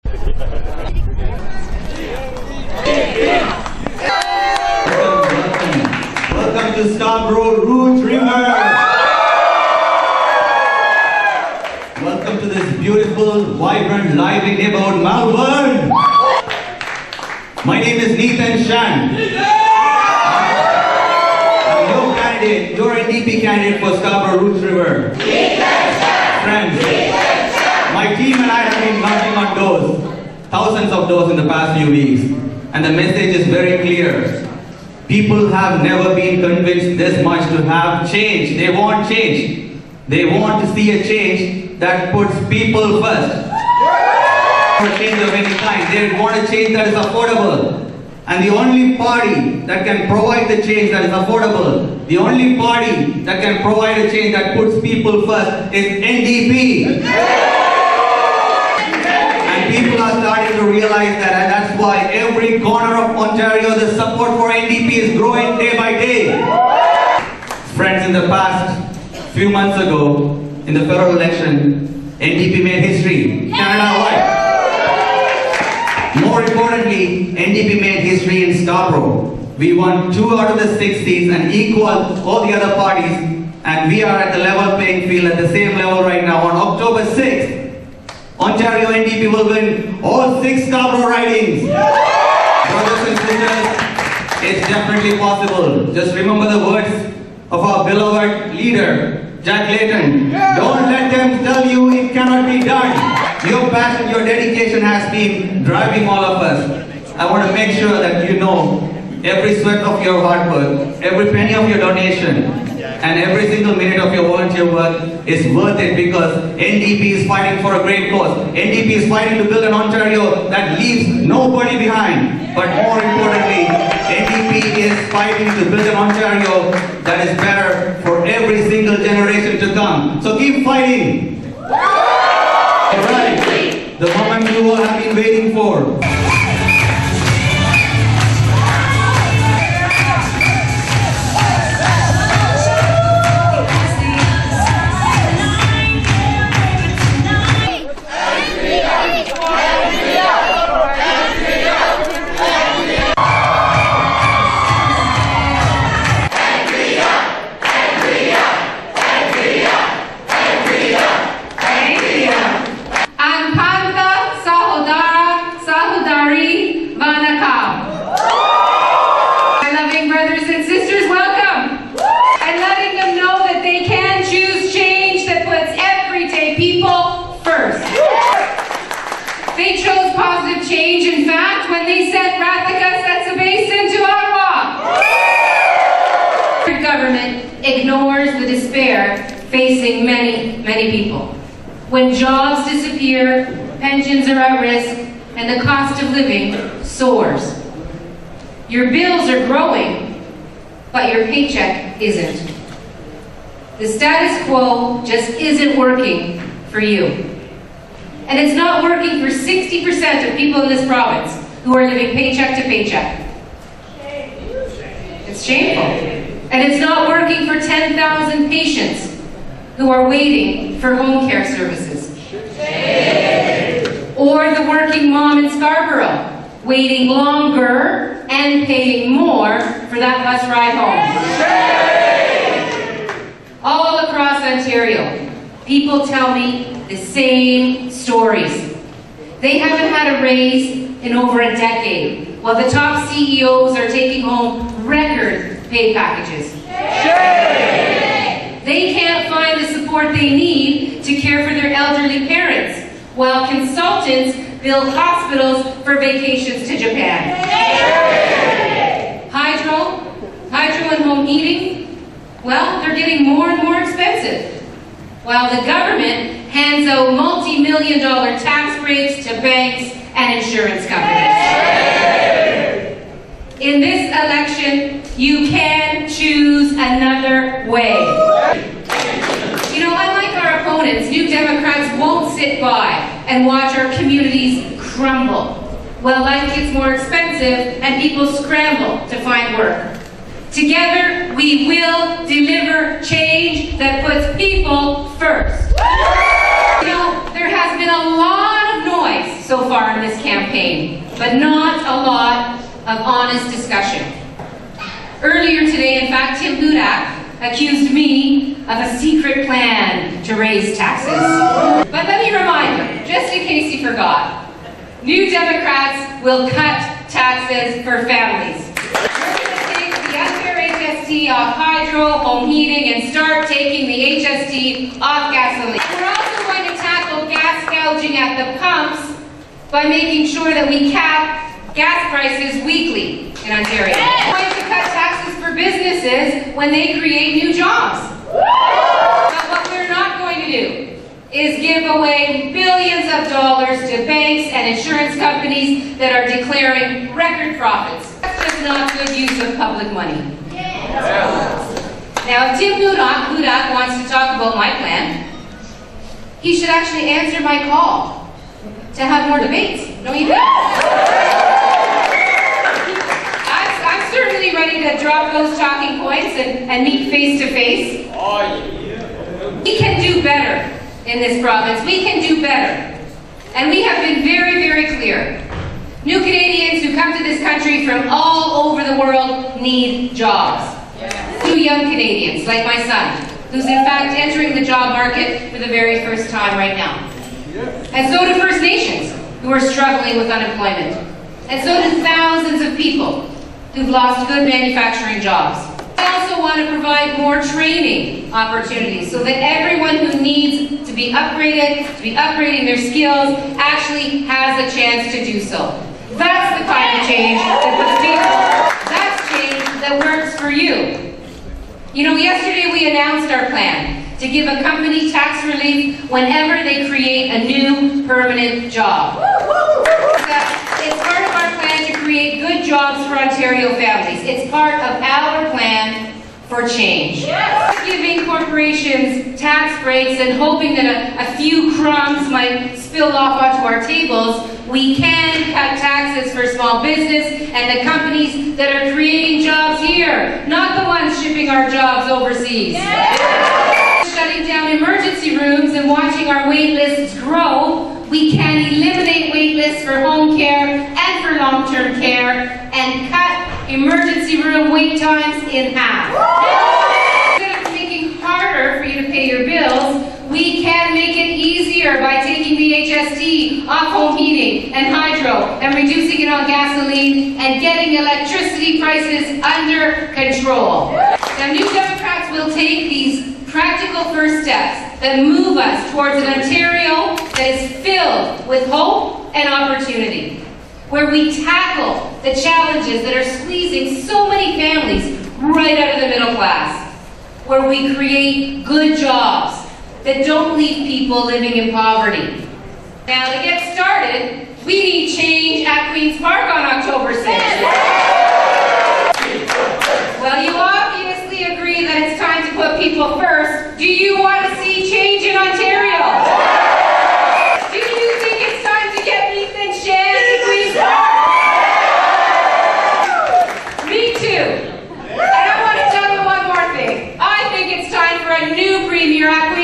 Welcome to Scarborough Rough River. Welcome to this beautiful, vibrant, lively neighborhood, Melbourne. My name is Nathan Shan. I'm your candidate, your NDP candidate for Scarborough Rough River. Friends, my team and I have been knocking on doors, thousands of doors in the past few weeks, and the message is very clear. People have never been convinced this much to have change. They want change. They want to see a change that puts people first. A change of any kind. They want a change that is affordable. And the only party that can provide the change that is affordable, the only party that can provide a change that puts people first is NDP. And people are starting to realize that, and that's why every corner of Ontario, the support for NDP is growing day by day. Friends, in the past few months ago, in the federal election, NDP made history, Canada-wide. More importantly, NDP made history in Scarborough. We won 2 out of the 6 seats and equaled all the other parties, and we are at the level playing field, at the same level right now. On October 6th, Ontario NDP will win all 6 Scarborough ridings. Brothers and sisters, it's definitely possible. Just remember the words of our beloved leader, Jack Layton. Don't let them tell you it cannot be done. Your passion, your dedication has been driving all of us. I want to make sure that you know every sweat of your hard work, every penny of your donation, and every single minute of your volunteer work is worth it, because NDP is fighting for a great cause. NDP is fighting to build an Ontario that leaves nobody behind. But more importantly, NDP is fighting to build an Ontario that is better for every single generation to come. So keep fighting. Alright, the moment you all have been waiting for. They chose positive change, in fact, when they sent Sept into Ottawa. The government ignores the despair facing many, many people. When jobs disappear, pensions are at risk, and the cost of living soars. Your bills are growing, but your paycheck isn't. The status quo just isn't working for you. And it's not working for 60% of people in this province who are living paycheck to paycheck. It's shameful. And it's not working for 10,000 patients who are waiting for home care services. Or the working mom in Scarborough, waiting longer and paying more for that bus ride home. All across Ontario, people tell me the same stories. They haven't had a raise in over a decade, while the top CEOs are taking home record pay packages. They can't find the support they need to care for their elderly parents, while consultants build hospitals for vacations to Japan. Hydro and home heating, well, they're getting more and more expensive, while the government hands out multi-million-dollar tax breaks to banks and insurance companies. In this election, you can choose another way. You know, unlike our opponents, New Democrats won't sit by and watch our communities crumble while life gets more expensive and people scramble to find work. Together, we will deliver change that puts people first. You know, there has been a lot of noise so far in this campaign, but not a lot of honest discussion. Earlier today, in fact, Tim Hudak accused me of a secret plan to raise taxes. But let me remind you, just in case you forgot, New Democrats will cut taxes for families. We're going to take the unfair HST off hydro, home heating, and start taking the HST off gasoline. We're also going to tackle gas gouging at the pumps by making sure that we cap gas prices weekly in Ontario. We're going to cut taxes for businesses when they create new jobs. But what we're not going to do is give away billions of dollars to banks and insurance companies that are declaring record profits. That's just not good use of public money. Now, if Tim Hudak wants to talk about my plan, he should actually answer my call to have more debates. Don't you think? I'm certainly ready to drop those talking points and meet face to face. We can do better in this province. We can do better. And we have been very, very clear. New Canadians who come to this country from all over the world need jobs. New young Canadians, like my son, who's in fact entering the job market for the very first time right now. And so do First Nations, who are struggling with unemployment. And so do thousands of people who've lost good manufacturing jobs. I also want to provide more training opportunities so that everyone who needs to be upgraded, to be upgrading their skills, actually has a chance to do so. That's the kind of change that puts people, that's change that works for you. You know, yesterday we announced our plan to give a company tax relief whenever they create a new permanent job. It's part of our plan to create good jobs for Ontario families. It's part of our plan for change. Giving corporations tax breaks and hoping that a few crumbs might spill off onto our tables, we can cut taxes for small business and the companies that are creating jobs here, not the ones shipping our jobs overseas. Shutting down emergency rooms and watching our wait lists grow, we can eliminate wait lists for home care and for long-term care and cut emergency room wait times in half. Instead of making it harder for you to pay your bills, we can make it easier by taking the HST off home heating and hydro and reducing it on gasoline and getting electricity prices under control. Now, New Democrats will take these practical first steps that move us towards an Ontario that is filled with hope and opportunity, where we tackle the challenges that are squeezing so many families right out of the middle class, where we create good jobs that don't leave people living in poverty. Now, to get started, we need change at Queen's Park on October 6th. Well, you obviously agree that it's time to put people first. Do you want to see change in Ontario? Do you think it's time to get beef and sham to Queen's Park? Me too. And I want to tell you one more thing. I think it's time for a new premier at